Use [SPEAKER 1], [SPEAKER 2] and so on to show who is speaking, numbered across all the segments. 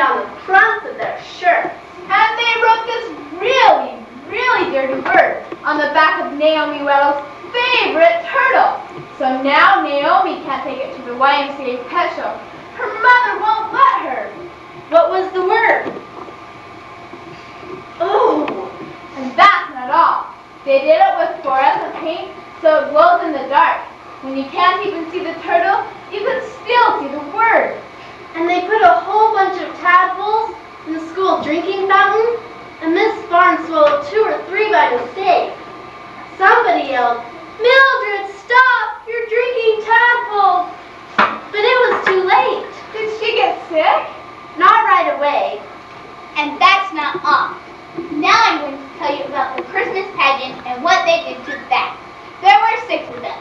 [SPEAKER 1] down the fronts of their shirts.
[SPEAKER 2] And they wrote this really, really dirty word on the back of Naomi Weddle's favorite turtle. So now Naomi can't take it to the YMCA pet show. Her mother won't let her.
[SPEAKER 3] What was the word?
[SPEAKER 2] Oh, and that's not all. They did it with fluorescent paint so it glows in the dark. When you can't even see the turtle, you can still see the word.
[SPEAKER 1] And they put a whole bunch of tadpoles in the school drinking fountain, and Miss Barnes swallowed 2 or 3 by mistake. Somebody yelled, "Mildred, stop! You're drinking tadpoles!" But it was too late.
[SPEAKER 2] Did she get sick?
[SPEAKER 1] Not right away.
[SPEAKER 3] And that's not all. Now I'm going to tell you about the Christmas pageant and what they did to that. There were 6 of them.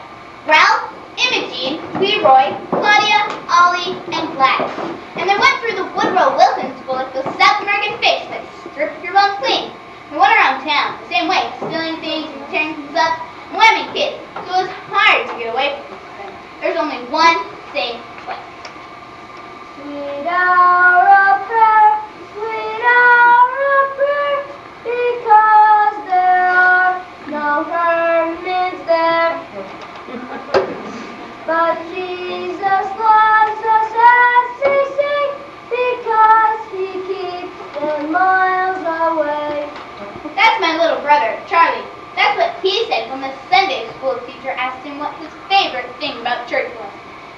[SPEAKER 3] Ralph, Imogene, Leroy, Claudia, Ollie, and Gladys. And they went through the Woodrow Wilson School like those South American fish that strip your bones clean. They went around town the same way, stealing things and tearing things up, and women kids. So it was hard to get away from them. There's only one safe place.
[SPEAKER 2] Sweet hour of prayer, sweet hour of prayer, because there are no hermits there. But Jesus loves us as we sing, because he keeps them miles away.
[SPEAKER 3] That's my little brother, Charlie. That's what he said when the Sunday school teacher asked him what his favorite thing about church was.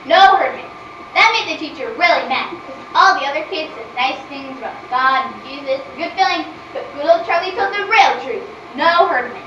[SPEAKER 3] No hermits. That made the teacher really mad, because all the other kids said nice things about God and Jesus and good feelings, but good old Charlie told the real truth. No hermits.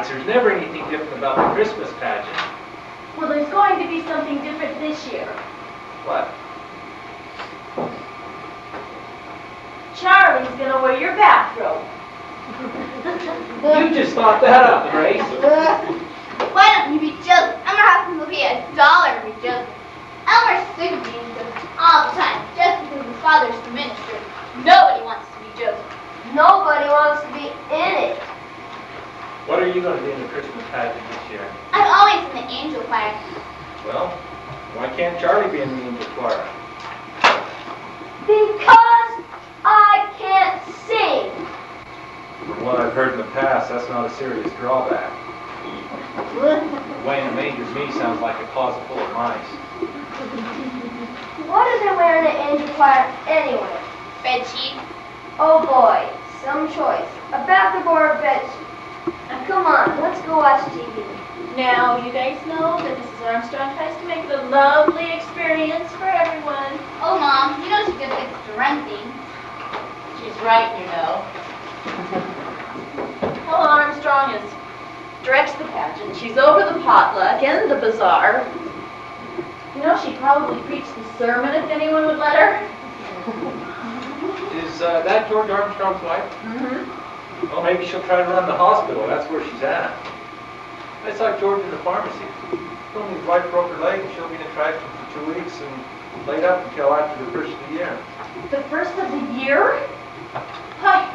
[SPEAKER 4] There's never anything different about the Christmas pageant.
[SPEAKER 5] Well, there's going to be something different this year.
[SPEAKER 4] What?
[SPEAKER 5] Charlie's going to wear your bathrobe.
[SPEAKER 4] You just thought that up, Grace.
[SPEAKER 3] Why don't you be joking? I'm going to have to be $1 to be joking. Elmer's sick of being joking all the time, just because his father's the minister. Nobody wants to be joking.
[SPEAKER 2] Nobody wants to be in it.
[SPEAKER 4] What are you going to be in the Christmas pageant this year?
[SPEAKER 3] I'm always in the angel choir.
[SPEAKER 4] Well, why can't Charlie be in the angel choir?
[SPEAKER 2] Because I can't sing.
[SPEAKER 4] From what I've heard in the past, that's not a serious drawback. The way in a manger to me sounds like a closet full of mice.
[SPEAKER 2] What do they wear in the angel choir anyway?
[SPEAKER 3] Bed sheet.
[SPEAKER 1] Oh boy, some choice. A bathrobe or a bed sheet. Now come on, let's go watch TV.
[SPEAKER 5] Now, you guys know that Mrs. Armstrong tries to make it a lovely experience for everyone.
[SPEAKER 3] Oh, Mom, you know she just gets to run things.
[SPEAKER 5] She's right, you know. Helen Armstrong directs the pageant. She's over the potluck and the bazaar. You know, she'd probably preach the sermon if anyone would let her.
[SPEAKER 4] Is that George Armstrong's wife?
[SPEAKER 5] Mm-hmm.
[SPEAKER 4] Well, maybe she'll try to run the hospital. That's where she's at. I saw George in the pharmacy. Told me his wife broke her leg and she'll be in attraction for 2 weeks and laid up until after the first of the year.
[SPEAKER 5] The first of the year? Hi.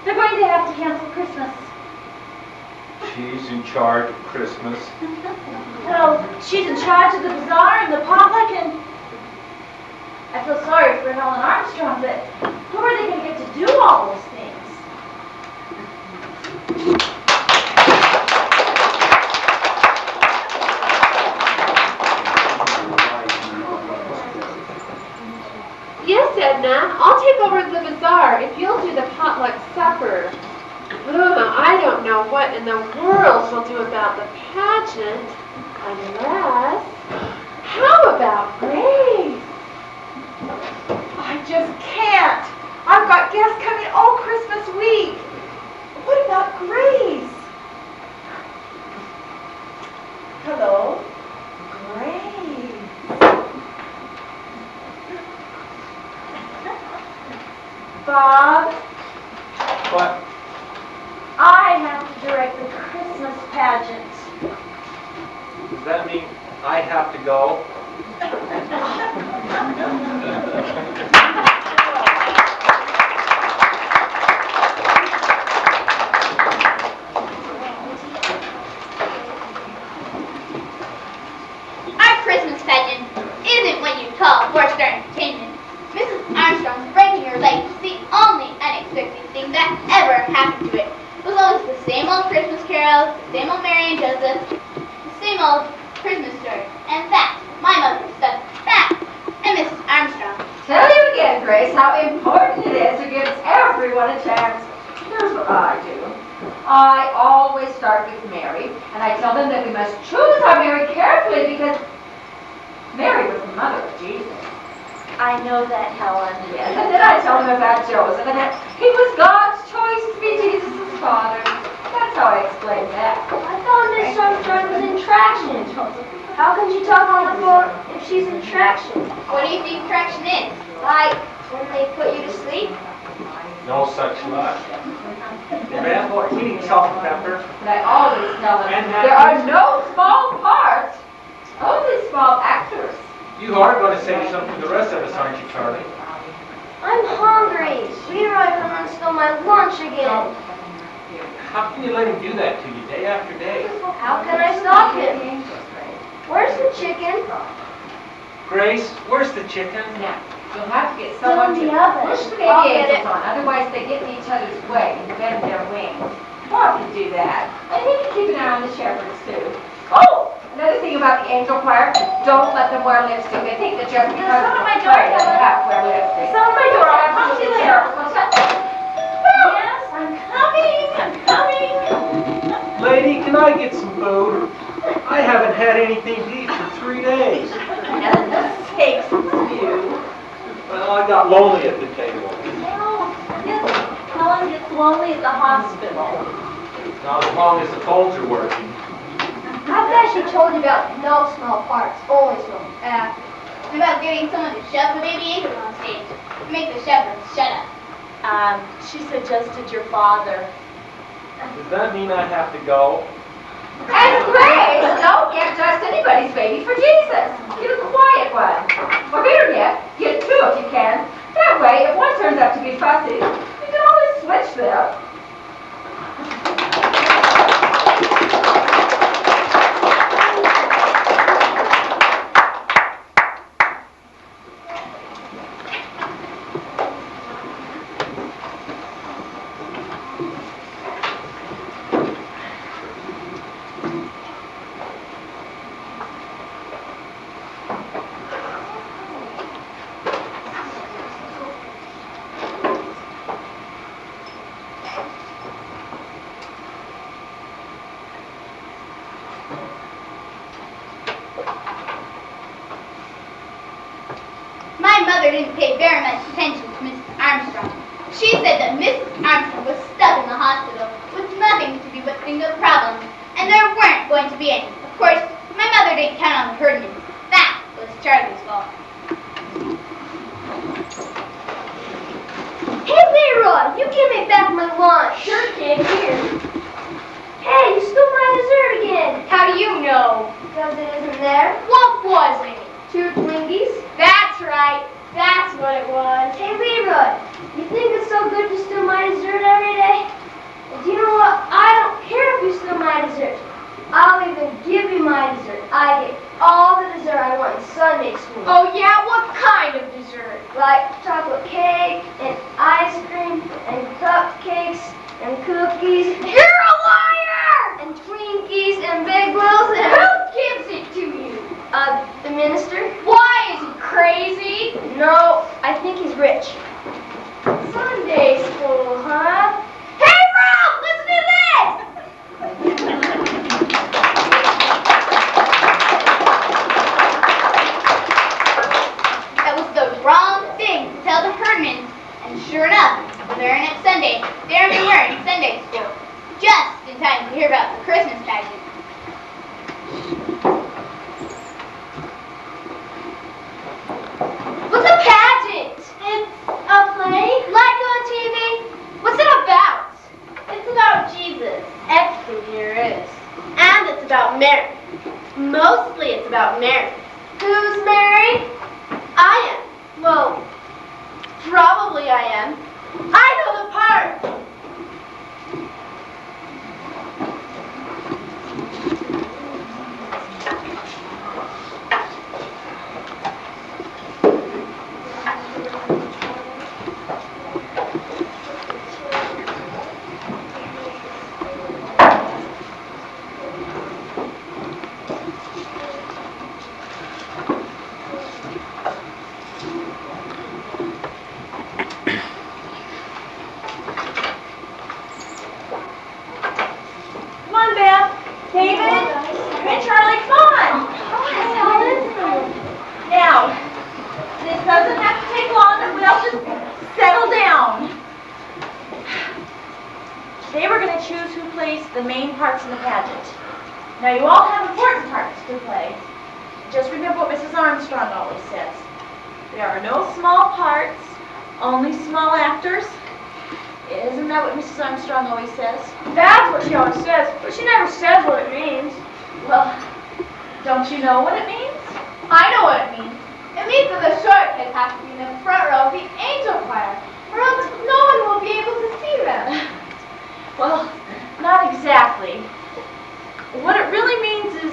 [SPEAKER 5] They're going to have to cancel Christmas.
[SPEAKER 4] She's in charge of Christmas.
[SPEAKER 5] Well, she's in charge of the bazaar and the potluck, and I feel sorry for Helen Armstrong, but who are they going to get to do all those things?
[SPEAKER 2] Yes, Edna, I'll take over the bazaar if you'll do the potluck supper. I don't know what in the world we'll do about the pageant, unless... How about Grace?
[SPEAKER 6] I just can't. I've got guests coming all Christmas week. What about Grace? Hello? Grace. Bob,
[SPEAKER 4] What?
[SPEAKER 5] I have to direct the Christmas pageant.
[SPEAKER 4] Does that mean I have to go?
[SPEAKER 3] Our Christmas pageant isn't what you call four-star entertainment. Mrs. Armstrong's breaking her leg was the only unexpected thing that ever happened to it. It was always the same old Christmas carols, the same old Mary and Joseph, the same old Christmas story. And that, my mother stuck that, and Mrs. Armstrong.
[SPEAKER 6] tell you again, Grace, how important it is to give everyone a chance. Here's what I do. I always start with Mary, and I tell them that we must choose our Mary carefully because Mary was the mother of Jesus.
[SPEAKER 5] I know that, Helen.
[SPEAKER 6] Yes, and then I tell them about Joseph and that he was God's choice to be Jesus' father. That's how I explain that.
[SPEAKER 1] I thought Miss Armstrong was in traction. How can she talk on the phone if she's in traction?
[SPEAKER 3] What do you think traction is?
[SPEAKER 1] Like when they put you to sleep?
[SPEAKER 4] No such luck. Ma'am, we need salt and pepper.
[SPEAKER 6] And I always tell them
[SPEAKER 4] And
[SPEAKER 6] there are no small parts, only small actors.
[SPEAKER 4] You are going to say something to the rest of us, aren't you, Charlie?
[SPEAKER 1] I'm hungry. Leroy come and stole my lunch again.
[SPEAKER 4] How can you let him do that to you day after day?
[SPEAKER 1] How can I stop him? Where's the chicken?
[SPEAKER 4] Grace, where's the chicken?
[SPEAKER 6] Now, you'll have to get someone
[SPEAKER 1] in
[SPEAKER 6] to
[SPEAKER 1] the oven.
[SPEAKER 6] push the
[SPEAKER 1] I'll
[SPEAKER 6] baby
[SPEAKER 1] get
[SPEAKER 6] angels on, otherwise they get in each other's way and bend their wings. Bob can do that. And he can keep an eye on the shepherds too. Oh! Another thing about the angel choir, don't let them wear lipstick. They think that just because
[SPEAKER 5] someone at my
[SPEAKER 6] it's
[SPEAKER 5] door,
[SPEAKER 6] choir, they
[SPEAKER 5] Helen.
[SPEAKER 6] have to wear lipstick.
[SPEAKER 5] Someone at my door. I'll talk to you later.
[SPEAKER 6] Yes,
[SPEAKER 5] I'm coming.
[SPEAKER 4] Lady, can I get some food? I haven't had anything to eat for 3 days.
[SPEAKER 5] Heaven's sakes, it's you.
[SPEAKER 4] Well, I got lonely at the table.
[SPEAKER 5] Well, yes, Helen gets lonely at the hospital.
[SPEAKER 4] Not as long as the phones are working.
[SPEAKER 1] I bet she told you about no small parts, only small actors.
[SPEAKER 3] What about getting someone to shove the baby angels on stage? Make the shepherds shut up.
[SPEAKER 5] She suggested your father.
[SPEAKER 4] Does that mean I have to go?
[SPEAKER 6] and Grace, don't get just anybody's baby for Jesus. Get a quiet one. Or better yet, get two if you can. That way, if one turns out to be fussy, you can always switch them.
[SPEAKER 3] pay very much attention to Mrs. Armstrong. She said that Mrs. Armstrong was stuck in the hospital with nothing to do but think of problems, and there weren't going to be any. Of course, my mother didn't count on the Herdmans. That was Charlie's fault.
[SPEAKER 1] Hey, Leroy, you give me back my lunch. Sure, kid, here. Hey, you stole my dessert again.
[SPEAKER 2] How do you know?
[SPEAKER 1] Because it isn't there.
[SPEAKER 2] What was it?
[SPEAKER 1] 2 Twinkies.
[SPEAKER 2] That's right. That's what it was.
[SPEAKER 1] Hey, Leroy, you think it's so good to steal my dessert every day? Well, do you know what? I don't care if you steal my dessert. I'll even give you my dessert. I get all the dessert I want in Sunday school.
[SPEAKER 2] Oh yeah? What kind of dessert?
[SPEAKER 1] Like chocolate cake and ice cream and cupcakes and cookies.
[SPEAKER 2] You're a liar!
[SPEAKER 1] And Twinkies and Big Wheels and...
[SPEAKER 2] Who gives it to you?
[SPEAKER 1] The minister?
[SPEAKER 2] Why, is he crazy?
[SPEAKER 1] No, I think he's rich. Sunday school, huh?
[SPEAKER 2] Hey, Ralph, listen to this!
[SPEAKER 3] That was the wrong thing to tell the Herdmans, and sure enough, the very next Sunday, there we were in Sunday school, just in time to hear about the Christmas pageant.
[SPEAKER 2] What's a pageant?
[SPEAKER 1] It's a play.
[SPEAKER 2] Like on TV? What's it about?
[SPEAKER 1] It's about Jesus. Everything here is. And it's about Mary. Mostly it's about Mary.
[SPEAKER 2] Who's Mary?
[SPEAKER 1] I am. Well, probably I am. I know the part.
[SPEAKER 5] Come on, Beth. David. Hey, Charlie, come on. Now, this doesn't have to take long, and we'll just settle down. Today we're going to choose who plays the main parts in the pageant. Now, you all have important parts to play. Just remember what Mrs. Armstrong always says. There are no small parts, only small actors. Isn't that what Mrs. Armstrong always says?
[SPEAKER 2] That's what she always says, but she never says what it means.
[SPEAKER 5] Well, don't you know what it means?
[SPEAKER 2] I know what it means. It means that the short kids have to be in the front row of the angel choir, or else no one will be able to see them.
[SPEAKER 5] Well, not exactly. What it really means is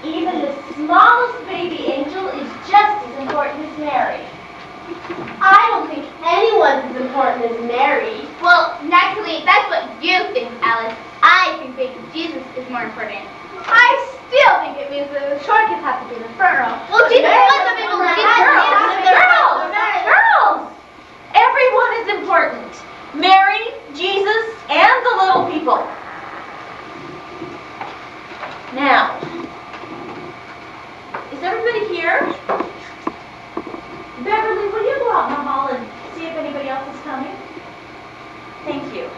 [SPEAKER 5] even the smallest baby angel is just as important as Mary.
[SPEAKER 1] I don't think anyone's as important as Mary.
[SPEAKER 3] Well, naturally, that's what you think, Alice. I think baby Jesus is more important.
[SPEAKER 2] I still think it means that the short kids have to be in the front row.
[SPEAKER 3] Well, Jesus was a baby
[SPEAKER 5] Girls! Everyone is important. Mary, Jesus, and the little people. Now, is everybody here? Beverly, will you go out in the hall and see if anybody else is coming? Thank you.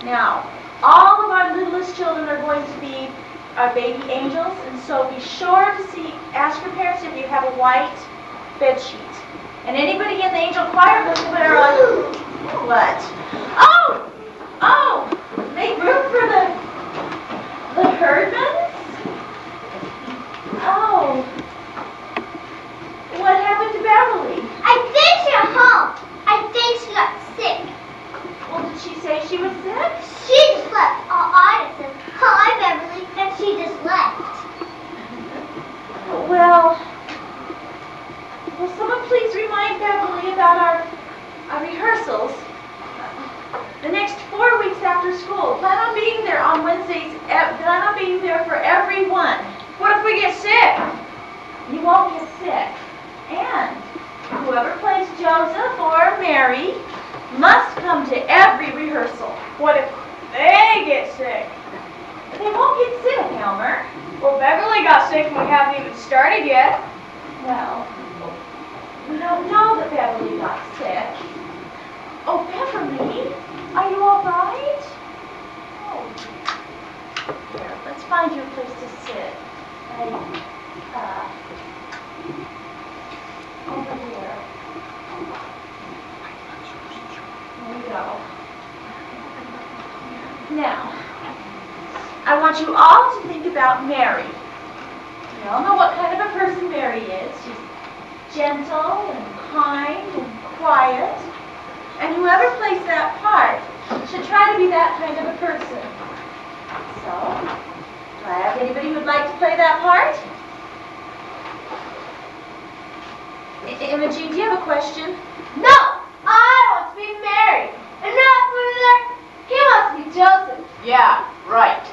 [SPEAKER 5] Now, all of our littlest children are going to be our baby angels, and so be sure to ask your parents if you have a white bed sheet. And anybody in the angel choir must put her on. What? Oh! Make room for the Herdmans? Oh. What happened to Beverly?
[SPEAKER 3] I think she's home. I think she got sick.
[SPEAKER 5] Well, did she say she was sick?
[SPEAKER 3] She just left. I just said, hi, Beverly, and she just left.
[SPEAKER 5] Well, will someone please remind Beverly about our rehearsals? The next 4 weeks after school. Plan on being there on Wednesdays. Plan on being there for everyone.
[SPEAKER 2] What if we get sick?
[SPEAKER 5] You won't get sick. And whoever plays Joseph or Mary must come to every rehearsal.
[SPEAKER 2] What if they get sick?
[SPEAKER 5] They won't get sick, Elmer.
[SPEAKER 2] Well, Beverly got sick and we haven't even started yet.
[SPEAKER 5] Well, we don't know that Beverly got sick. Oh, Beverly, are you all right? Oh, here, let's find you a place to sit. Over here. There we go. Now, I want you all to think about Mary. You all know what kind of a person Mary is. She's gentle and kind and quiet. And whoever plays that part should try to be that kind of a person. So, do I have anybody who'd like to play that part? Imogene, do you have a question?
[SPEAKER 1] No! I want to be married. And not further, he wants to be Joseph.
[SPEAKER 2] Yeah, right.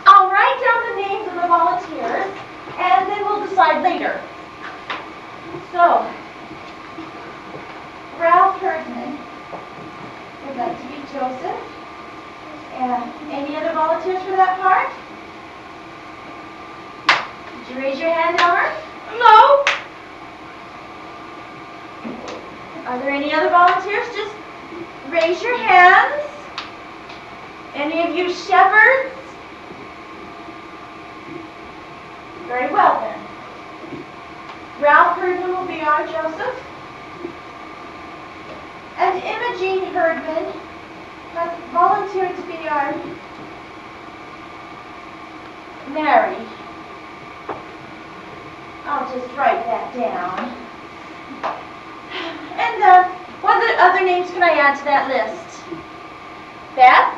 [SPEAKER 5] I'll write down the names of the volunteers, and then we'll decide later. So, Ralph Herdman would like to be Joseph. And any other volunteers for that part? Did you raise your hand, Elmer?
[SPEAKER 1] No!
[SPEAKER 5] Are there any other volunteers? Just raise your hands. Any of you shepherds? Very well then. Ralph Herdman will be our Joseph. And Imogene Herdman has volunteered to be our Mary. I'll just write that down. And what other names can I add to that list? Beth?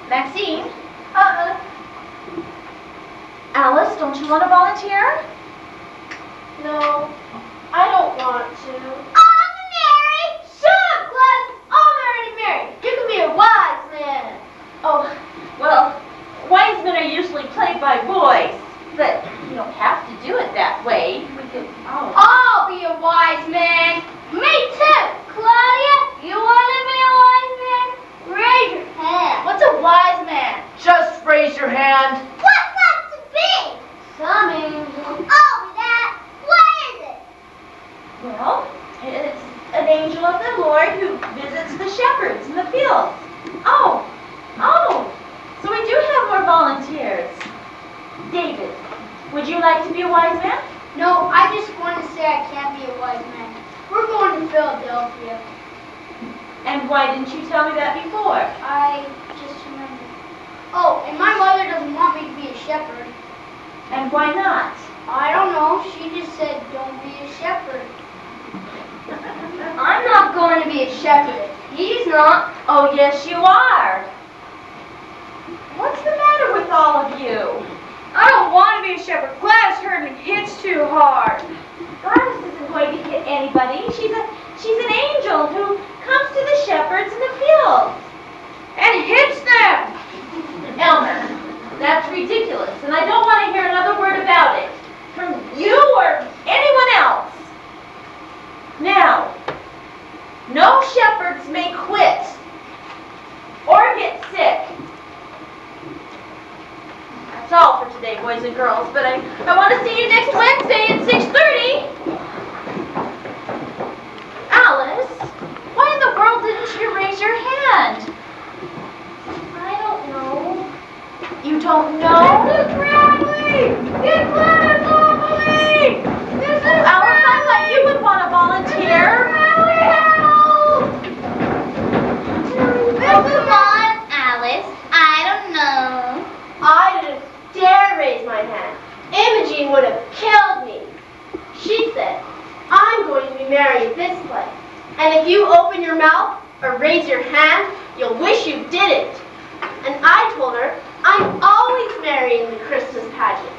[SPEAKER 5] Maxine? Alice, don't you want to volunteer?
[SPEAKER 1] No, I don't want to.
[SPEAKER 3] I'm married.
[SPEAKER 1] Shut up, Gladys! I'm already married. You can be a wise man.
[SPEAKER 5] Oh, well, wise men are usually played by boys, but you don't have to do it that way. We could,
[SPEAKER 3] I'll be a wise man. Me too. Claudia, you want to be a wise man? Raise your hand.
[SPEAKER 1] What's a wise man?
[SPEAKER 2] Just raise your hand.
[SPEAKER 3] What's that to be?
[SPEAKER 1] Some angel.
[SPEAKER 3] I'll be that. What is it?
[SPEAKER 5] well, it's an angel of the Lord who visits the shepherds in the fields. Oh, so we do have more volunteers. David, would you like to be a wise man?
[SPEAKER 3] No, I just want to say I can't be a wise man. We're going to Philadelphia.
[SPEAKER 5] And why didn't you tell me that before?
[SPEAKER 3] I just remembered. Oh, and my mother doesn't want me to be a shepherd.
[SPEAKER 5] And why not?
[SPEAKER 3] I don't know. She just said, don't be a shepherd. I'm not going to be a shepherd. He's not.
[SPEAKER 5] Oh, yes, you are. What's the matter with all of you?
[SPEAKER 1] I don't want to be a shepherd. Gladys Herdman hits too hard.
[SPEAKER 5] Gladys isn't going to hit anybody. She's an angel who comes to the shepherds in the fields.
[SPEAKER 1] And hits them.
[SPEAKER 5] Elmer, that's ridiculous, and I don't want to hear another word about it from you or anyone else. Now, no shepherds may quit or get sick. That's all for today, boys and girls, but I want to see you next Wednesday at 6:30. Alice, why in the world didn't you raise your hand?
[SPEAKER 1] I don't know.
[SPEAKER 5] You don't know?
[SPEAKER 1] This is Bradley! Get Gladys off of me! This is
[SPEAKER 5] Alice, I thought you would want to volunteer.
[SPEAKER 3] Come on, Alice. I don't know.
[SPEAKER 1] I didn't dare raise my hand. Imogene would have killed me. She said, I'm going to be married this way. And if you open your mouth or raise your hand, you'll wish you didn't. And I told her, I'm always marrying the Christmas pageant.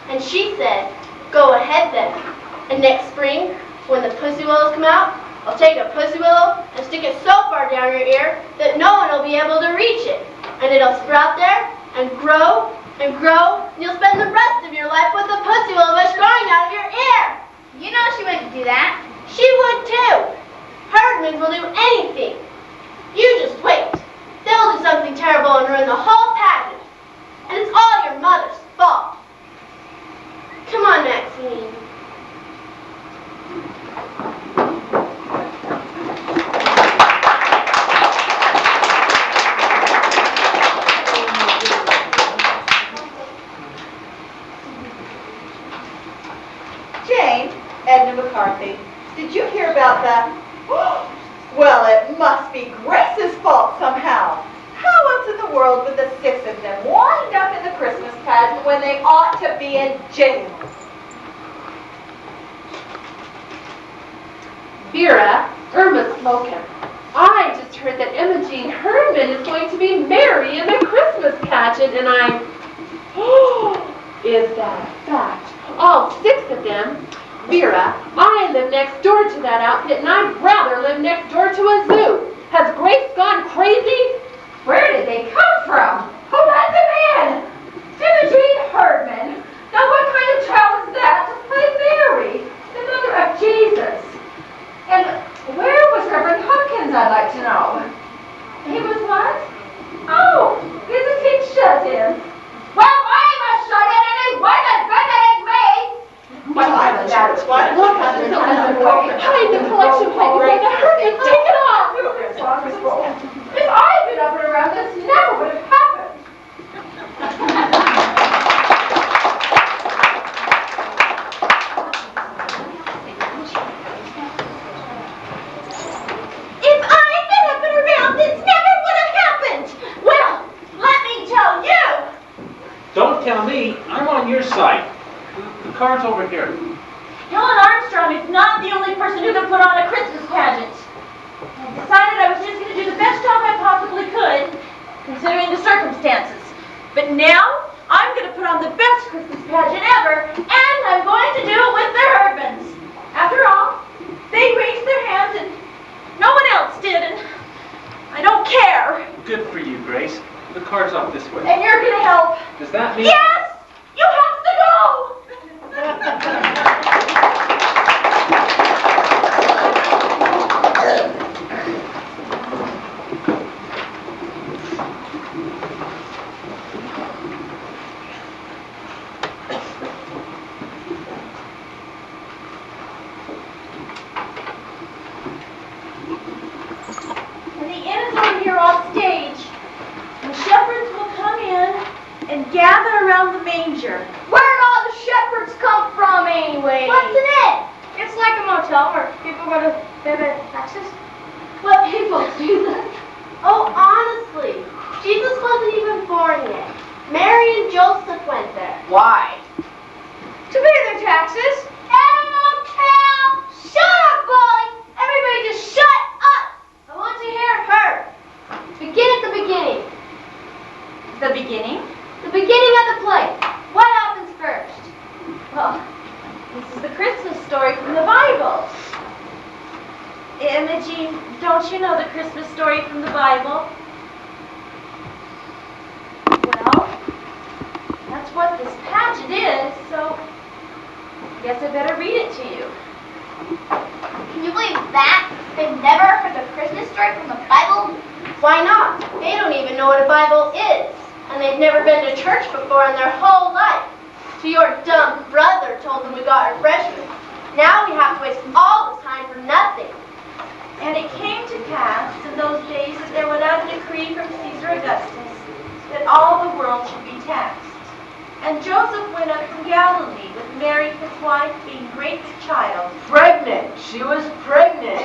[SPEAKER 1] And she said, go ahead then. And next spring, when the pussy willows come out, I'll take a pussy willow and stick it so far down your ear that no one will be able to reach it. And it'll sprout there and grow, and you'll spend the rest of your life with a pussy willow bush growing out of your ear.
[SPEAKER 3] You know she wouldn't do that.
[SPEAKER 1] She would too. Herdmans will do anything. You just wait. They'll do something terrible and ruin the whole pageant. Imogene.
[SPEAKER 7] Jane, Edna McCarthy, did you hear about that? Well, it must be Grace's fault somehow. How else in the world would the 6 of them wind up in the Christmas pageant when they ought to be in jail?
[SPEAKER 8] Vera, Irma Slocum. I just heard that Imogene Herdman is going to be Mary in the Christmas pageant, and I'm... Is that a fact? All 6 of them? Vera, I live next door to that outfit, and I'd rather live next door to a zoo. Has Grace gone crazy?
[SPEAKER 6] Where did they come from? Who let them in? Imogene Herdman. Now what kind of child is that to play Mary, the mother of Jesus? And where was Reverend Hopkins, I'd like to know? He was what? Oh, visiting shut-in. Well, I'm a shut-in and it wasn't visiting me.
[SPEAKER 7] Well, I'm a church. Why
[SPEAKER 8] Look, hide the collection plate before the Herdman take it off.
[SPEAKER 6] If I'd been up and around, this never would have happened.
[SPEAKER 5] If I'd been up and around, this never would have happened. Well, let me tell you.
[SPEAKER 4] Don't tell me, I'm on your side. The card's over here.
[SPEAKER 5] Helen Armstrong is not the only person who can put on a Christmas pageant. I decided I was just going to do the best job I possibly could, considering the circumstances. But now, I'm going to put on the best Christmas pageant ever, and I'm going to do it with the Herdmans. After all, they raised their hands and no one else did, and I don't care.
[SPEAKER 4] Good for you, Grace. The card's up this way.
[SPEAKER 5] And you're going to help.
[SPEAKER 4] Does that mean...
[SPEAKER 5] Yes! You have to go! And the inn is over here off stage. The shepherds will come in and gather around the manger.
[SPEAKER 2] Where'd all the shepherds come from anyway?
[SPEAKER 1] What's an inn?
[SPEAKER 2] It's like a motel where people go to pay their taxes.
[SPEAKER 1] What people do that? Oh, honestly, Jesus wasn't even born yet. Mary and Joseph went there.
[SPEAKER 6] Why?
[SPEAKER 2] To pay their taxes.
[SPEAKER 1] Shut up, Polly! Everybody just shut up! I want to hear her. Begin at the beginning.
[SPEAKER 5] The beginning?
[SPEAKER 1] The beginning of the play. What happens first?
[SPEAKER 5] Well, this is the Christmas story from the Bible. Imogene, don't you know the Christmas story from the Bible? Well, that's what this pageant is, so I guess I better read it to you.
[SPEAKER 3] Can you believe that? They've never heard the Christmas story from the Bible?
[SPEAKER 1] Why not? They don't even know what a Bible is. And they've never been to church before in their whole life. So your dumb brother told them we got our freshmen. Now we have to waste all this time for nothing.
[SPEAKER 5] And it came to pass in those days that there went out a decree from Caesar Augustus that all the world should be taxed. And Joseph went up from Galilee with Mary his wife, being great with child.
[SPEAKER 8] Pregnant. She was pregnant.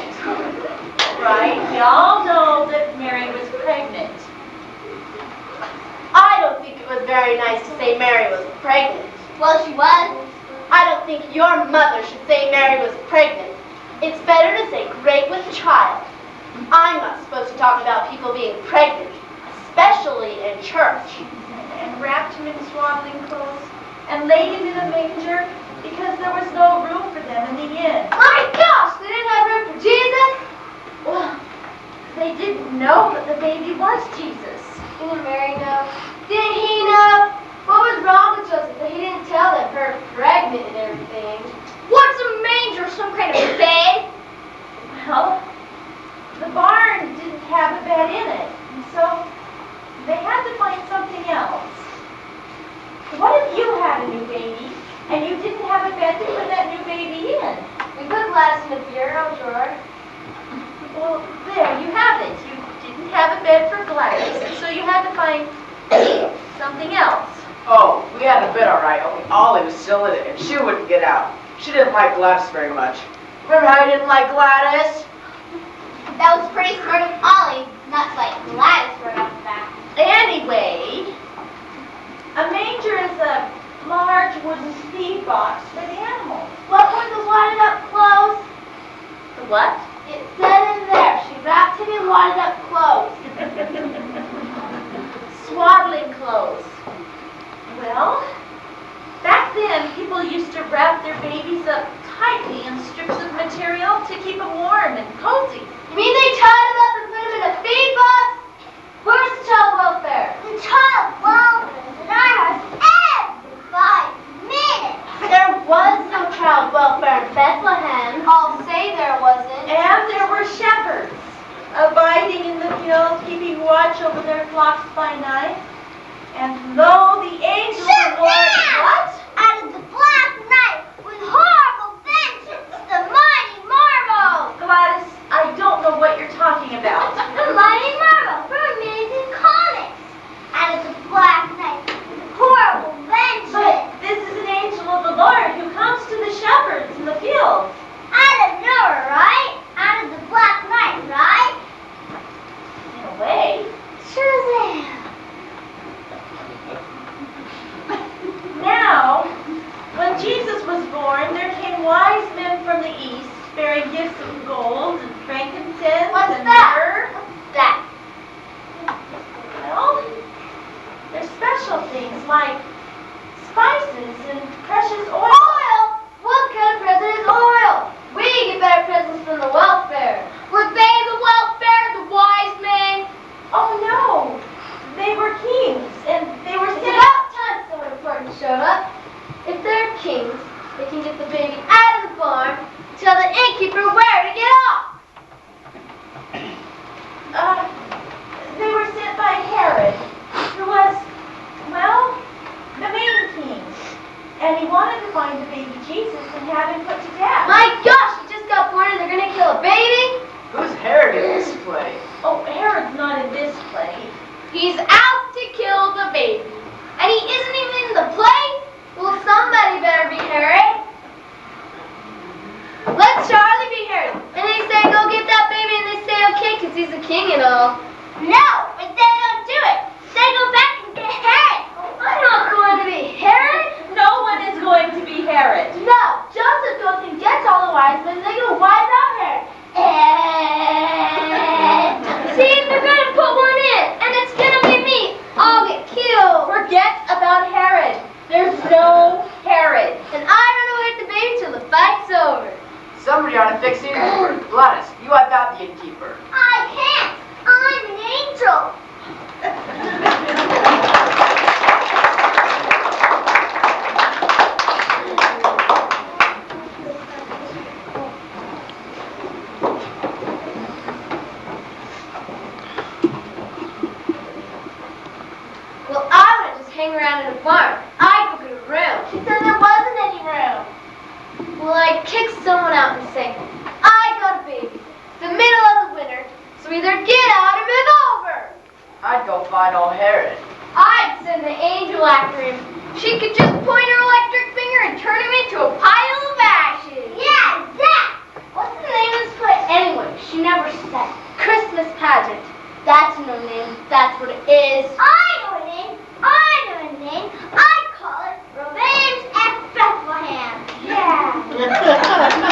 [SPEAKER 5] Right? We all know that Mary was pregnant.
[SPEAKER 1] I don't think it was very nice to say Mary was pregnant.
[SPEAKER 3] Well, she was.
[SPEAKER 1] I don't think your mother should say Mary was pregnant. It's better to say great with child. I'm not supposed to talk about people being pregnant, especially in church.
[SPEAKER 5] And wrapped him in swaddling clothes and laid him in a manger because there was no room for them in the inn.
[SPEAKER 1] My gosh, they didn't have room for Jesus?
[SPEAKER 5] Well, they didn't know that the baby was Jesus.
[SPEAKER 1] Didn't Mary know? Didn't he know? What was wrong with Joseph that he didn't tell them her pregnant and everything?
[SPEAKER 2] What's a manger? Some kind of bed?
[SPEAKER 5] Well, the barn didn't have a bed in it, and so they had to find something else. What if you had a new baby and you didn't have a bed to in?
[SPEAKER 1] We put glass in the bureau drawer.
[SPEAKER 5] Well, there, you have it. You didn't have a bed for Gladys, and so you had to find something else.
[SPEAKER 9] Oh, we had a bed all right, only Ollie was still in it, and she wouldn't get out. She didn't like Gladys very much. Remember how you didn't like Gladys?
[SPEAKER 3] That was pretty smart of Ollie, not to like Gladys right off the bat.
[SPEAKER 5] Anyway, a manger is a large wooden feed box for the animals.
[SPEAKER 1] What were the wadded up clothes?
[SPEAKER 5] The what?
[SPEAKER 1] It said in there, she wrapped him in wadded up clothes.
[SPEAKER 5] Swaddling clothes. Well, back then people used to wrap their babies up tightly in strips of material to keep them warm and cozy.
[SPEAKER 1] You mean they tied him up and put him in a feed box? Where's the child welfare?
[SPEAKER 3] The child welfare is in our house every 5 minutes.
[SPEAKER 1] There was no child welfare in Bethlehem.
[SPEAKER 3] I'll say there wasn't.
[SPEAKER 5] And there were shepherds abiding in the field, keeping watch over their flocks by night. And lo, the angel of the Lord, what?
[SPEAKER 3] Out of the black night with horrible vengeance, the mighty marvel.
[SPEAKER 5] Gladys, I don't know what you're talking about.
[SPEAKER 3] The mighty marvel from Amazing Comics. Out of the black night with horrible vengeance.
[SPEAKER 5] But this is an angel of the Lord who comes to the shepherds in the field.
[SPEAKER 3] Out of nowhere, right? Out of the black night, right?
[SPEAKER 5] In a way.
[SPEAKER 3] Shazam!
[SPEAKER 5] Now, when Jesus was born, there came wise men from the east, bearing gifts of gold and frankincense
[SPEAKER 3] What's
[SPEAKER 5] and
[SPEAKER 3] that?
[SPEAKER 5] myrrh.
[SPEAKER 3] What's that?
[SPEAKER 5] Well, there's special things like spices and precious oil.
[SPEAKER 1] Oil? What kind of present is oil? We get better presents from the welfare. Were they the welfare, the wise men?
[SPEAKER 5] Oh no, they were kings, and they were
[SPEAKER 1] It's
[SPEAKER 5] sent.
[SPEAKER 1] about time someone important showed up. If they're kings, they can get the baby out of the barn, tell the innkeeper where to get off.
[SPEAKER 5] They were sent by Herod, who was, well, the main king, and he wanted to find the baby Jesus and have him put to death.
[SPEAKER 1] My gosh, he just got born and they're gonna kill a baby?
[SPEAKER 9] Who's Herod in this play?
[SPEAKER 5] Oh, Herod's not in this play.
[SPEAKER 1] He's out to kill the baby. And he isn't even in the play? Well, somebody better be Herod. Let Charlie be Herod. And they say go get that baby and they say okay because he's a king and all.
[SPEAKER 3] No, but they don't do it. They go back and get Herod.
[SPEAKER 1] I'm not going to be Herod.
[SPEAKER 5] No one is going to be Herod.
[SPEAKER 1] No, Joseph goes and gets all the wise men and they go wipe out Herod. See, they're going to put one in and it's going to be me. I'll get killed.
[SPEAKER 5] Forget about Herod. There's no Herod.
[SPEAKER 1] And I run away with the baby till the fight's over.
[SPEAKER 9] Somebody ought to fix the innkeeper. Gladys, you wipe out the innkeeper.
[SPEAKER 3] I can't. I'm an angel.
[SPEAKER 1] Well, I wouldn't just hang around in a barn. I'd go get a room. She said there wasn't any room. Well, I'd kick someone out and say, I got a baby. It's the middle of the winter, so either get out or move over.
[SPEAKER 9] I'd go find old Herod.
[SPEAKER 1] I'd send the angel after him. She could just point her electric finger and turn him into a pile of ashes.
[SPEAKER 3] Yeah, that.
[SPEAKER 1] What's the name of this play? Anyway, she never said. Christmas Pageant. That's no name. That's what it is.
[SPEAKER 3] I know a name. I know a name. I call it Revenge at Bethlehem. Yeah.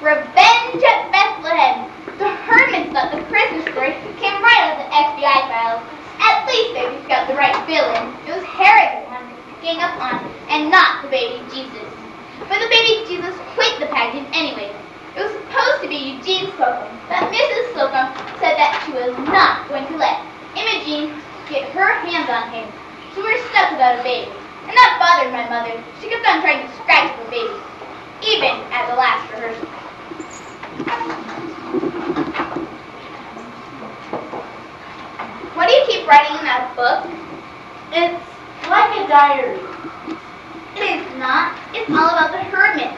[SPEAKER 3] Revenge at Bethlehem. The Hermans thought the Christmas story came right out of the FBI files. At least they got the right villain. It was Herod who wanted to gang up on, and not the baby Jesus. But the baby Jesus quit the pageant anyway. It was supposed to be Eugene Slocum, but Mrs. Slocum said that she was not going to let Imogene get her hands on him. So we're stuck without a baby. And that bothered my mother. She kept on trying to scratch the baby, even at the last rehearsal.
[SPEAKER 5] diary.
[SPEAKER 3] It is not. It's all about the Herdmans.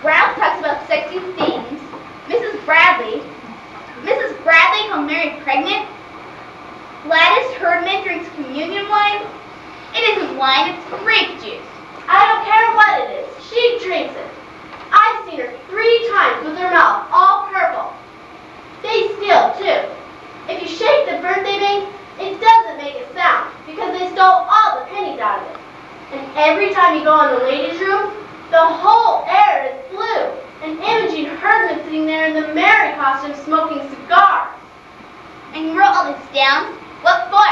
[SPEAKER 3] Ralph talks about sexy things. Mrs. Bradley got Mary pregnant. Gladys Herdman drinks communion wine. It isn't wine, it's grape juice.
[SPEAKER 1] I don't care what it is. She drinks it. I've seen her 3 times with her mouth all purple. They steal, too. If you shake the birthday bank, it doesn't make a sound because they stole all the pennies out of it. And every time you go in the ladies' room, the whole air is blue. And Imogene Herdman sitting there in the Mary costume smoking cigars.
[SPEAKER 3] And you wrote all this down? What for?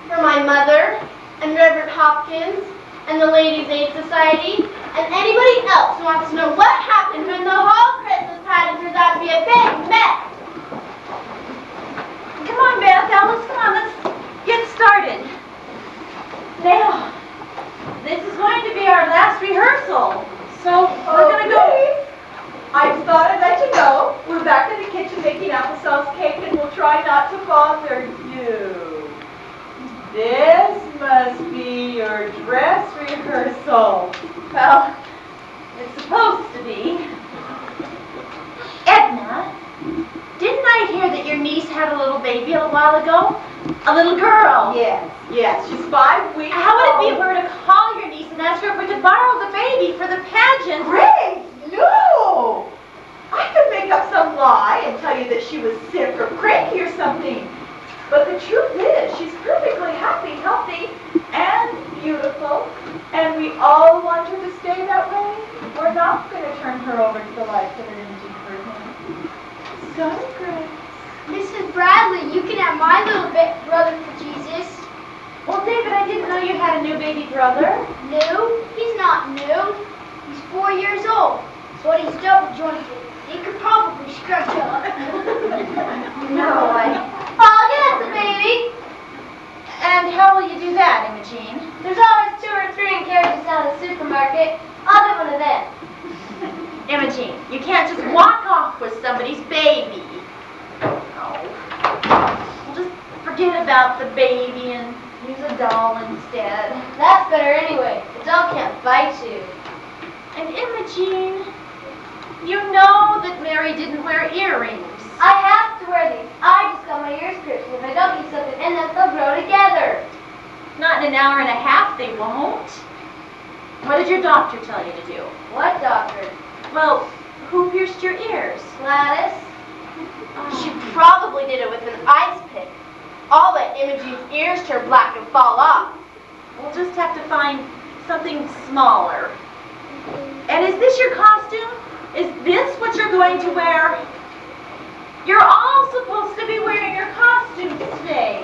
[SPEAKER 1] For my mother, and Reverend Hopkins, and the Ladies' Aid Society, and anybody else who wants to know what happened when the whole Christmas pageant turns out to be a big mess.
[SPEAKER 5] Come on, Beth, Alice, come on, let's get started. Now, this is going to be our last rehearsal, so we're going to go.
[SPEAKER 7] I just thought I'd let you know. We're back in the kitchen making applesauce cake, and we'll try not to bother you. This must be your dress rehearsal.
[SPEAKER 5] Well, it's supposed to be. Edna, didn't I hear that your niece had a little baby a while ago? A little girl.
[SPEAKER 7] Yes, she's 5 weeks
[SPEAKER 5] How would it be
[SPEAKER 7] old.
[SPEAKER 5] if we were to call your niece and ask her if we could borrow the baby for the pageant?
[SPEAKER 7] Grace, no! I could make up some lie and tell you that she was sick or cranky or something. But the truth is, she's perfectly happy, healthy, and beautiful. And we all want her to stay that way. We're not going to turn her over to the likes of an Imogene Herdman. Sorry, Grace.
[SPEAKER 3] Mrs. Bradley, you can have my little brother for Jesus.
[SPEAKER 5] Well, David, I didn't know you had a new baby brother.
[SPEAKER 3] New? He's not new. He's 4 years old. But he's double jointed. He could probably stretch up.
[SPEAKER 5] No,
[SPEAKER 1] I'll get the baby.
[SPEAKER 5] And how will you do that, Imogene?
[SPEAKER 1] There's always 2 or 3 in carriages down at the supermarket. I'll get one of them.
[SPEAKER 5] Imogene, you can't just walk off with somebody's baby. No. We'll just forget about the baby and use a doll instead.
[SPEAKER 1] That's better anyway. The doll can't bite you.
[SPEAKER 5] And Imogene, you know that Mary didn't wear earrings.
[SPEAKER 1] I have to wear these. I just got my ears pierced. If I don't use something in them, they'll grow together.
[SPEAKER 5] Not in an hour and a half, they won't. What did your doctor tell you to do?
[SPEAKER 1] What doctor?
[SPEAKER 5] Well, who pierced your ears?
[SPEAKER 1] Gladys?
[SPEAKER 5] Oh.
[SPEAKER 1] She probably did it with an ice pick. I'll let Imogene's ears turn black and fall off.
[SPEAKER 5] We'll just have to find something smaller. And is this your costume? Is this what you're going to wear? You're all supposed to be wearing your costumes today.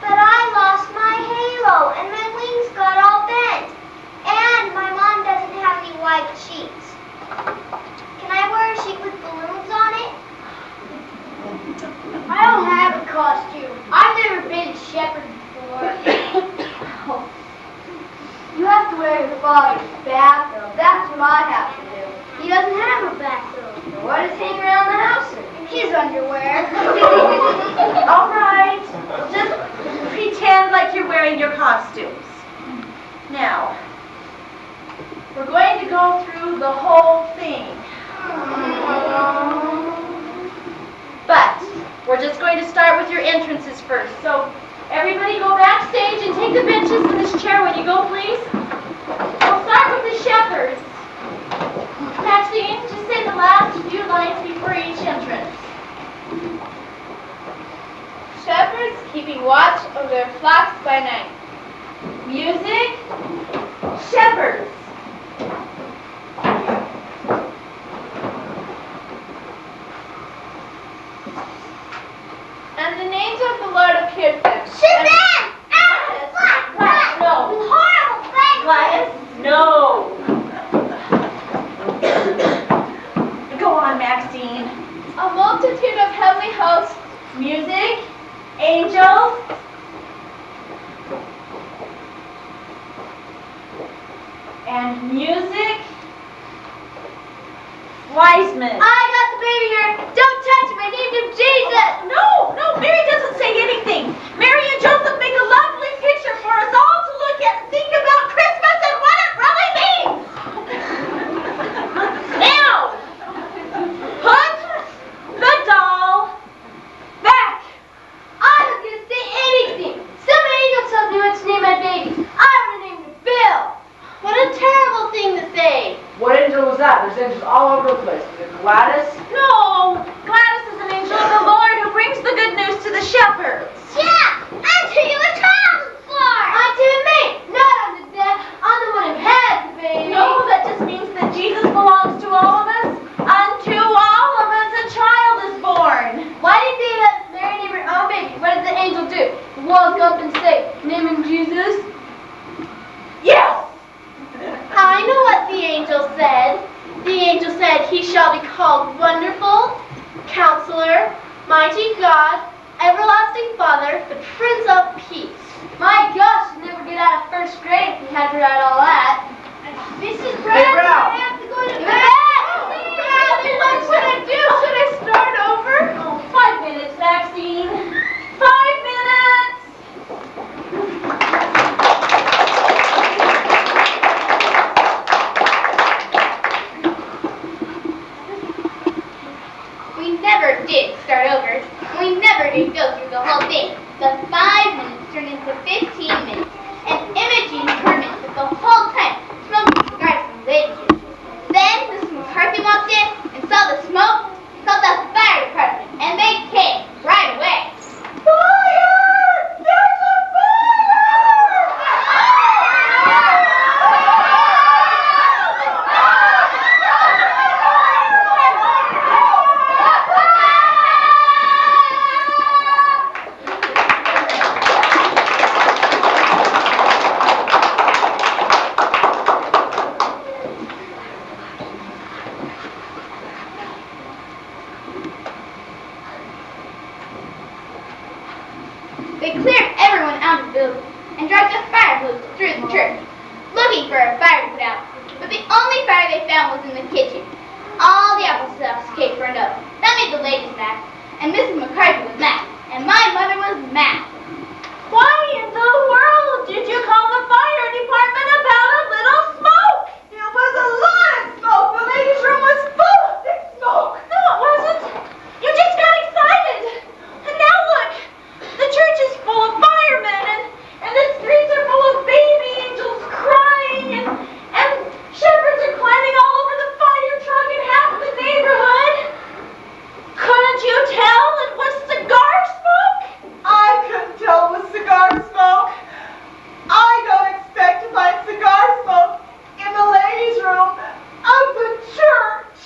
[SPEAKER 3] But I lost my halo, and my wings got all bent. And my mom doesn't have any white sheets. Can I wear a sheet with balloons on it? I don't have a costume. I've never been a shepherd before.
[SPEAKER 1] You have to wear your father's bathrobe. That's what I have to do.
[SPEAKER 3] He doesn't have a bathrobe.
[SPEAKER 1] What does he hang around the house in?
[SPEAKER 3] His underwear.
[SPEAKER 5] All right, just pretend like you're wearing your costumes. Now, we're going to go through the whole thing. But we're just going to start with your entrances first. So everybody go backstage and take the benches in this chair when you go, please. We'll start with the shepherds. Maxine, just say the last few lines before each entrance.
[SPEAKER 2] Shepherds keeping watch over their flocks by night.
[SPEAKER 5] Music, shepherds.
[SPEAKER 2] And the names of the Lord appeared to them.
[SPEAKER 3] Shazam! Alice! Black!
[SPEAKER 5] No.
[SPEAKER 3] Horrible things!
[SPEAKER 5] Gladys, no. Go on, Maxine.
[SPEAKER 2] A multitude of heavenly hosts.
[SPEAKER 5] Music, angels. And music, wise men.
[SPEAKER 1] I got the baby here. Don't touch him. I named him Jesus.
[SPEAKER 5] No, Mary doesn't say anything. Mary and Joseph make a lovely picture for us all
[SPEAKER 9] there's angels all over the place. Is it Gladys?
[SPEAKER 5] No, Gladys is an angel of the Lord who brings the good news to the shepherds.
[SPEAKER 3] Yeah, unto you a child is born.
[SPEAKER 1] Unto me, not unto death, on the one who has the baby.
[SPEAKER 5] No, that just means that Jesus belongs to all of us. Unto all of us a child is born.
[SPEAKER 1] Why did they let Mary name her own baby? What did the angel do? Walk up and say, name him Jesus?
[SPEAKER 5] Yes!
[SPEAKER 1] I know what the angel said. The angel said, he shall be called Wonderful, Counselor, Mighty God, Everlasting Father, the Prince of Peace. My gosh, you'd never get out of first grade if you had to write all that. Mrs. Brown,
[SPEAKER 9] Hey, Brown.
[SPEAKER 1] I have to go to bed. Daddy, what should I do? Should I start over?
[SPEAKER 5] Oh, 5 minutes, Maxine. 5 minutes!
[SPEAKER 3] We never did start over. We never did go through the whole thing. The 5 minutes turned into 15 minutes. And Imogene Herman took the whole time smoking cigars from ladies. Then Mrs. McCarthy walked in and saw the smoke, called the fire department, and they came right away.
[SPEAKER 9] Fire! There's a
[SPEAKER 3] They cleared everyone out of the building and dragged a fire hose through the church, looking for a fire to put out. But the only fire they found was in the kitchen. All the applesauce cake burned up. That made the ladies mad, and Mrs. McCarthy was mad, and my mother was mad.
[SPEAKER 5] Why in the world did you call the fire department about a little smoke?
[SPEAKER 7] It was a lot of smoke. The ladies' room was full of thick smoke.
[SPEAKER 5] No, it wasn't. You just got excited. And now look, the church is full of firemen, and the streets are full of baby angels crying, and shepherds are climbing all over the fire truck in half of the neighborhood. Couldn't you tell it was cigar smoke?
[SPEAKER 7] I couldn't tell it was cigar smoke. I don't expect to find cigar smoke in the ladies' room of the church.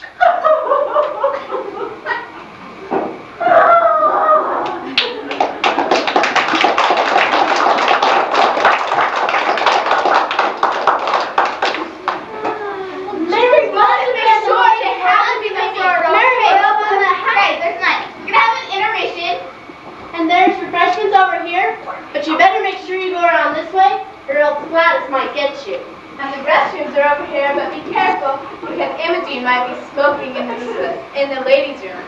[SPEAKER 3] Mary must have been sure to have to be before
[SPEAKER 1] Mary, what up on that hat?
[SPEAKER 3] Guys, there's nothing. We're gonna have an intermission.
[SPEAKER 1] And there's refreshments over here, but you better make sure you go around this way, or else Gladys might get you.
[SPEAKER 2] And the restrooms are over here, but be careful because Imogene might be smoking in the ladies' room.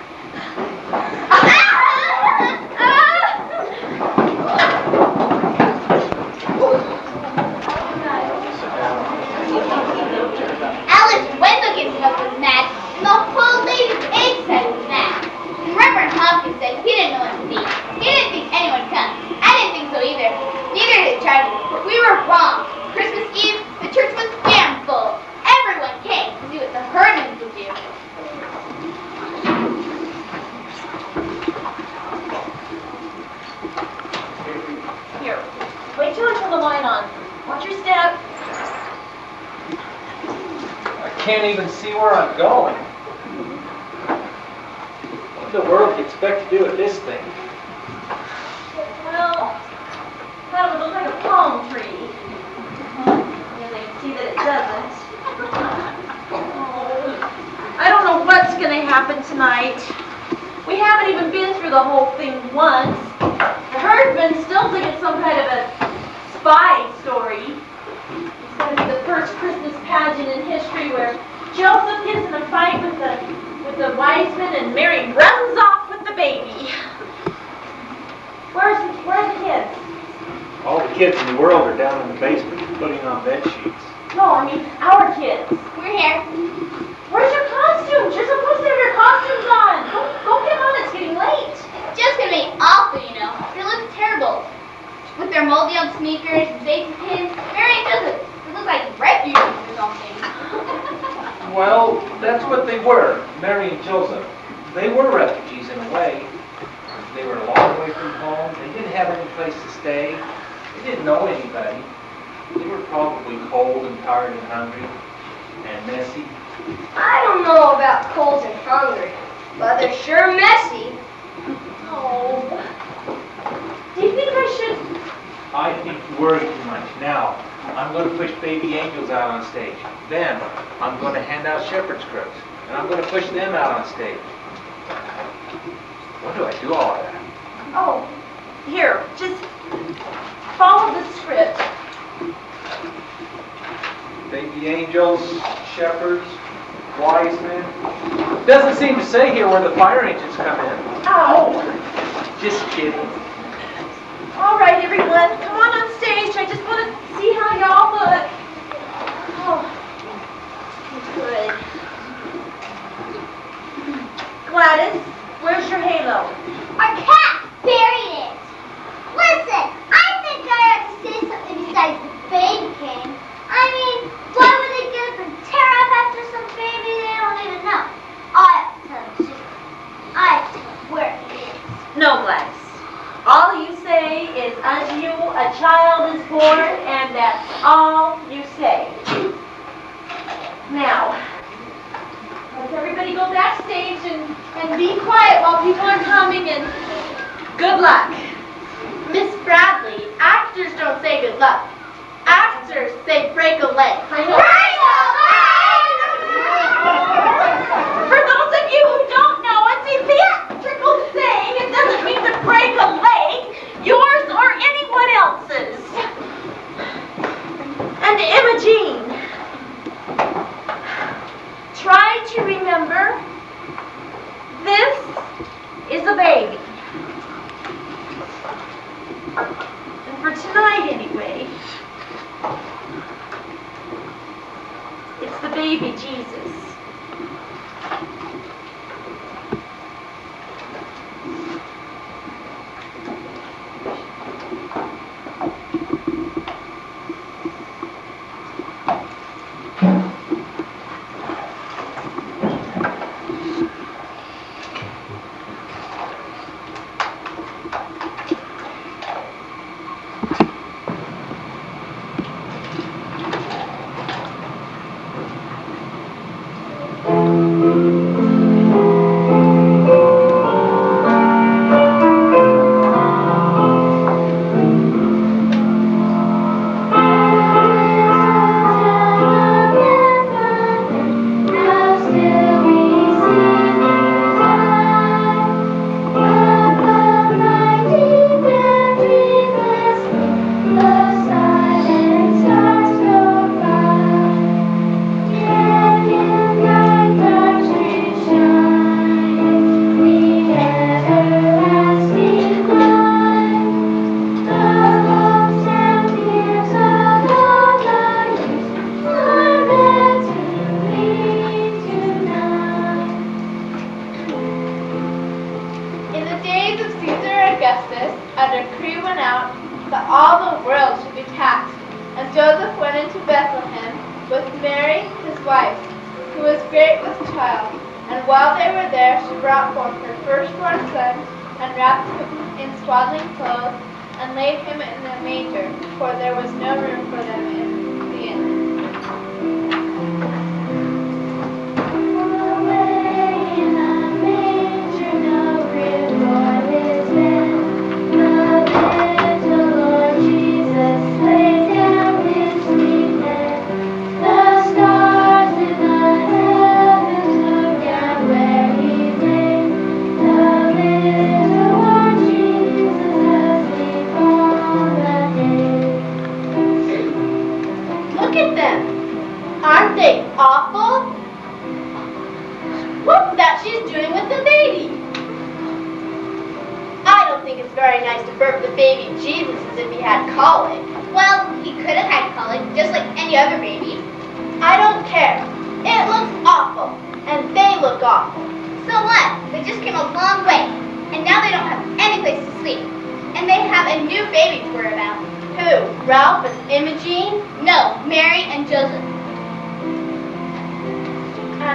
[SPEAKER 3] Alice Wendelkin's milk was mad, and the whole ladies' egg side was mad. And Reverend Hopkins said he didn't know what to think. He didn't think anyone would come. I didn't think so either. Neither did Charlie. We were wrong. Christmas Eve, the church was damn full. Everyone came to see what the Hermans would do.
[SPEAKER 5] Here, wait till I turn the light on. Watch your step.
[SPEAKER 4] I can't even see where I'm going. What in the world do you expect to do with this thing?
[SPEAKER 5] Well, thought it would look like a palm tree. Yeah, they see that it doesn't. Oh, I don't know what's going to happen tonight. We haven't even been through the whole thing once. The herdman still think it's some kind of a spy story. It's going to be the first Christmas pageant in history where Joseph gets in a fight with the wise men and Mary runs off with the baby. Where are the kids?
[SPEAKER 4] All the kids in the world are down in the basement putting on bed sheets.
[SPEAKER 5] No, I mean our kids.
[SPEAKER 3] We're here.
[SPEAKER 5] Where's your costumes? You're supposed to have your costumes on. Go get on. It's getting late.
[SPEAKER 3] It's just gonna be awful, you know. They look terrible. With their moldy old sneakers and safety pins. Mary and Joseph, they look like refugees or something.
[SPEAKER 4] Well, that's what they were, Mary and Joseph. They were refugees in a way. They were a long way from home. They didn't have any place to stay. They didn't know anybody. They were probably cold and tired and hungry and messy.
[SPEAKER 1] I don't know about cold and hungry, but they're sure messy.
[SPEAKER 5] Oh. Do you think I should?
[SPEAKER 4] I think you worry too much. Now, I'm going to push baby angels out on stage. Then, I'm going to hand out shepherd's crooks. And I'm going to push them out on stage. When do I do all of that?
[SPEAKER 5] Oh, here, just follow the script.
[SPEAKER 4] Baby angels, shepherds, wise men. Doesn't seem to say here where the fire engines come in.
[SPEAKER 5] Ow.
[SPEAKER 4] Just kidding.
[SPEAKER 5] All right, everyone, come on stage. I just want to see how y'all look. Oh, good. Gladys, where's your halo?
[SPEAKER 3] Our cat buried it. Listen, I think I ought to say something besides the baby king. I mean, why would they get up and tear up after some baby they don't even know? I have to tell them too. I have to tell them where it is.
[SPEAKER 5] No, Gladys. All you say is, unto you a child is born, and that's all you say. Now, let's everybody go backstage and be quiet while people are coming, and good luck.
[SPEAKER 1] Miss Bradley, actors don't say good luck. Actors say break a leg.
[SPEAKER 5] I know. For those of you who don't know, it's a theatrical thing. It doesn't mean to break a leg, yours or anyone else's. And Imogene, try to remember, this is a baby. And for tonight anyway, it's the baby Jesus.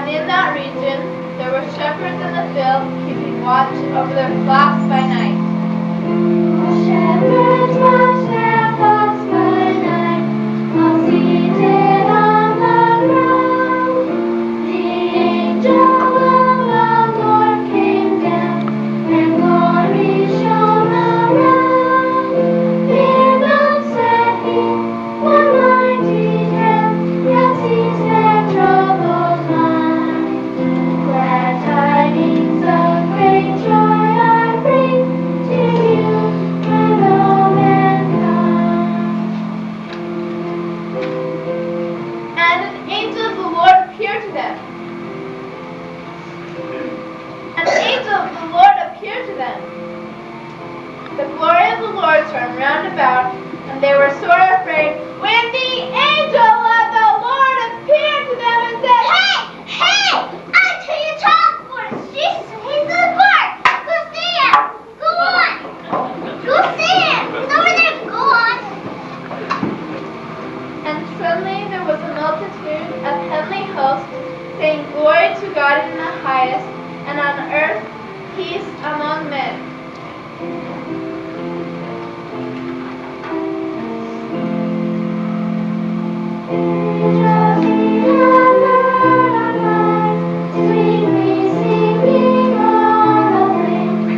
[SPEAKER 2] And in that region there were shepherds in the field keeping watch over their flocks by night.
[SPEAKER 1] Shepherds watch their flocks by night, while seated on the ground. The angel of the Lord came down, and glory shone around. Fear not, said he, one mighty hand has seized their troubled mind. Glad tidings of great joy I bring to you and all mankind.
[SPEAKER 2] And an angel of the Lord appeared to them. An angel of the Lord appeared to them. The glory of the Lord turned round about, and they were sore afraid when the angel of the Lord appeared to them and said,
[SPEAKER 3] Hey! Hey! Until you talk for us. He's the Lord. Go see him. Go on. Go see him. He's over there. Go on.
[SPEAKER 2] And suddenly there was a multitude of heavenly hosts, saying, Glory to God in the highest, and on earth peace among men.
[SPEAKER 1] Sweetly singing on a wing,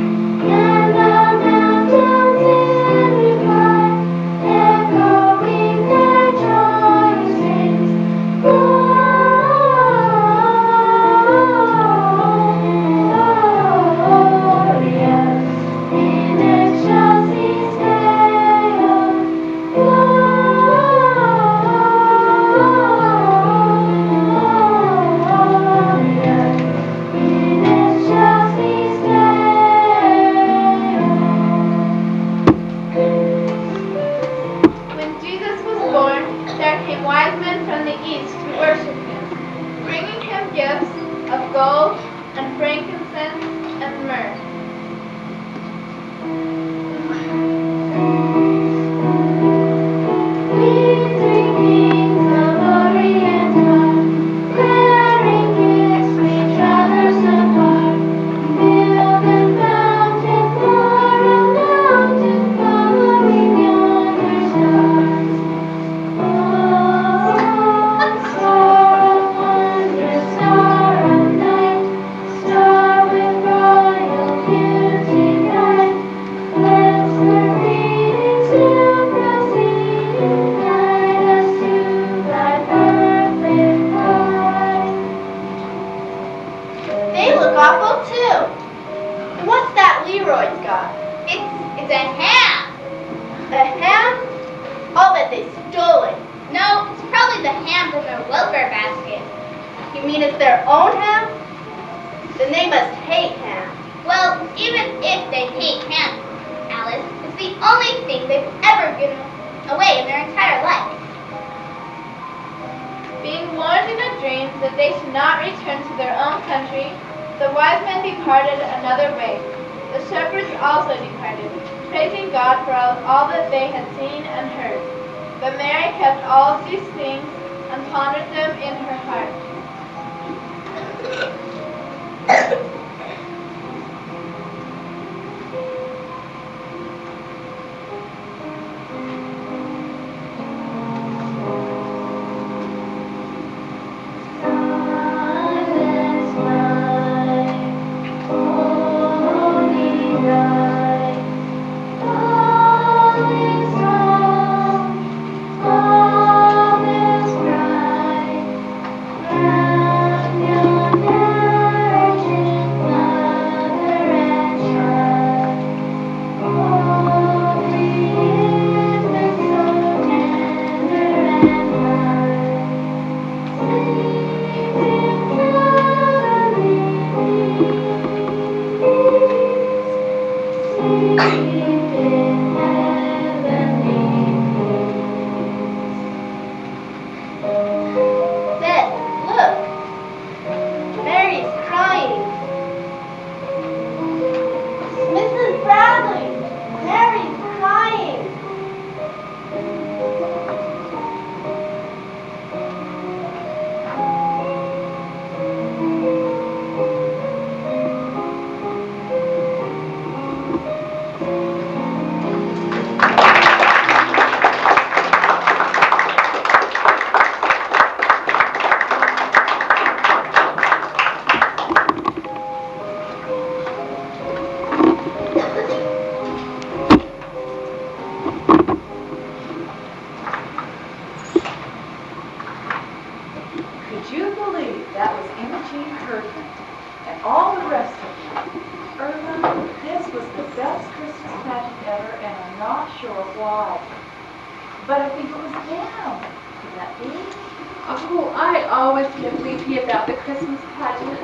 [SPEAKER 1] and the mountains in reply, echoing their joyous strings. Gloria in excelsis Deo. Gloria in excelsis
[SPEAKER 2] When Jesus was born, there came wise men from the east to worship him, bringing him gifts of gold and frankincense and myrrh.
[SPEAKER 1] We three kings of Orient are, bearing gifts we traverse apart. Build and mountain for a mountain, following yonder stars. Oh, star of wonder, star of night, star with royal beauty bright. Let's the readings to proceed, guide us to thy perfect light.
[SPEAKER 2] They look awful too. And what's that Leroy's got?
[SPEAKER 3] It's a ham.
[SPEAKER 2] A ham? I'll bet they stole it.
[SPEAKER 3] No, it's probably the ham from their welfare basket.
[SPEAKER 2] You mean it's their own ham? Then they must hate ham.
[SPEAKER 3] Well, even if they hate ham, Alice, it's the only thing they've ever given away in their entire life.
[SPEAKER 2] Being warned in a dream that they should not return to their own country, the wise men departed another way. The shepherds also departed, praising God for all that they had seen and heard. But Mary kept all these things and pondered them in her heart.
[SPEAKER 1] Silence night, holy night, all is wrong, all is bright.
[SPEAKER 5] Imogene Herdman, and all the rest of you. Irma, this was the best Christmas pageant ever, and I'm not sure why. But I think it was them. Could that be?
[SPEAKER 8] Oh, I always get weepy about the Christmas pageant.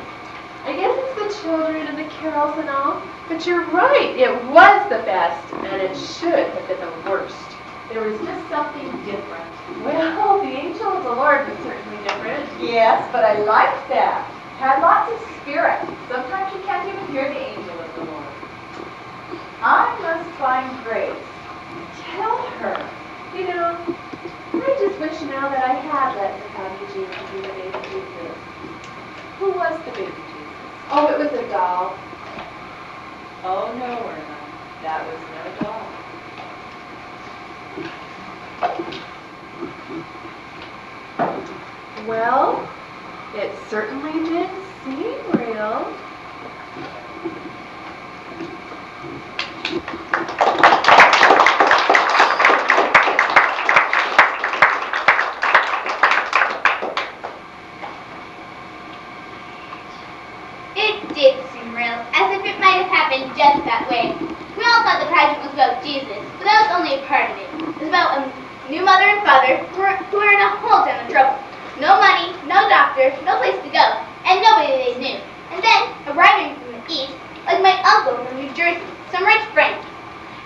[SPEAKER 8] I guess it's the children and the carols and all. But you're right, it was the best, and it should have been the worst.
[SPEAKER 5] There was just something different.
[SPEAKER 8] Well, the angel of the Lord was certainly different.
[SPEAKER 6] Yes, but I liked that. Had lots of spirit. Sometimes you can't even hear the angel of the Lord. I must find Grace. Tell her.
[SPEAKER 8] You know, I just wish now that I had let Eugene to be the baby Jesus. Who was the baby Jesus? Oh, it was a doll.
[SPEAKER 5] Oh no, Irma, that was no doll.
[SPEAKER 8] Well, it certainly did seem real.
[SPEAKER 3] It did seem real, as if it might have happened just that way. We all thought the pageant was about Jesus, but that was only a part of it. It was about a new mother and father who were in a whole ton of trouble. No money, no doctor, no place to go, and nobody they knew. And then, arriving from the east, like my uncle from New Jersey, some rich friend.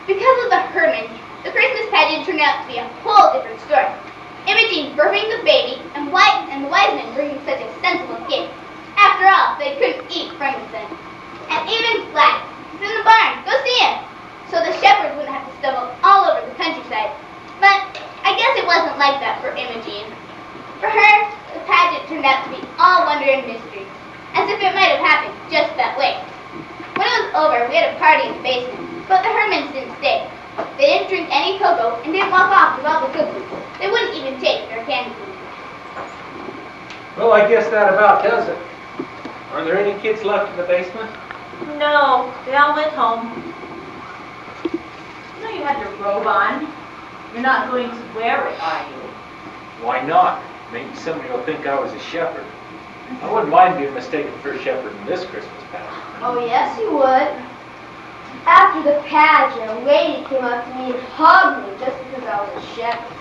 [SPEAKER 3] Because of the Herdmans, the Christmas pageant turned out to be a whole different story. Imogene birthing the baby, and the wise men bringing such a sensible gift. After all, they couldn't eat frankincense. And even Gladys is in the barn. Go see him. So the shepherds wouldn't have to stumble all over the countryside. But I guess it wasn't like that for Imogene. For her, the pageant turned out to be all wonder and mystery, as if it might have happened just that way. When it was over, we had a party in the basement, but the Herdmans didn't stay. They didn't drink any cocoa and didn't walk off with all the cookies. They wouldn't even take their candy canes.
[SPEAKER 4] Well, I guess that about does it. Are there any kids left in the basement?
[SPEAKER 5] No, they all went home. You know you had your robe on. You're not going to wear it, are you?
[SPEAKER 4] Why not? Maybe somebody will think I was a shepherd. I wouldn't mind being mistaken for a shepherd in this Christmas pageant.
[SPEAKER 1] Oh, yes, you would. After the pageant, a lady came up to me and hugged me just because I was a shepherd.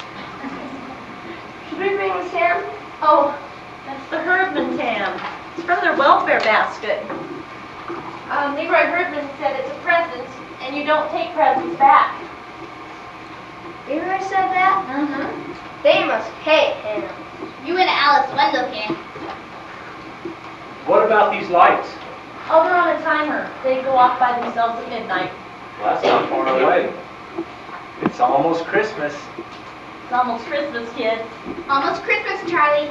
[SPEAKER 1] Should we bring this ham?
[SPEAKER 5] Oh, that's the Herdman tam. It's from their welfare basket. Leroy Herdman said it's a present, and you don't take presents back.
[SPEAKER 1] Leroy said that?
[SPEAKER 5] Mm-hmm.
[SPEAKER 1] They must pay him.
[SPEAKER 3] You and Alice Wendell can.
[SPEAKER 4] What about these lights?
[SPEAKER 5] Oh, they're on a timer. They go off by themselves at midnight.
[SPEAKER 4] Well, that's not far away. It's almost Christmas.
[SPEAKER 5] It's almost Christmas, kids.
[SPEAKER 3] Almost Christmas, Charlie.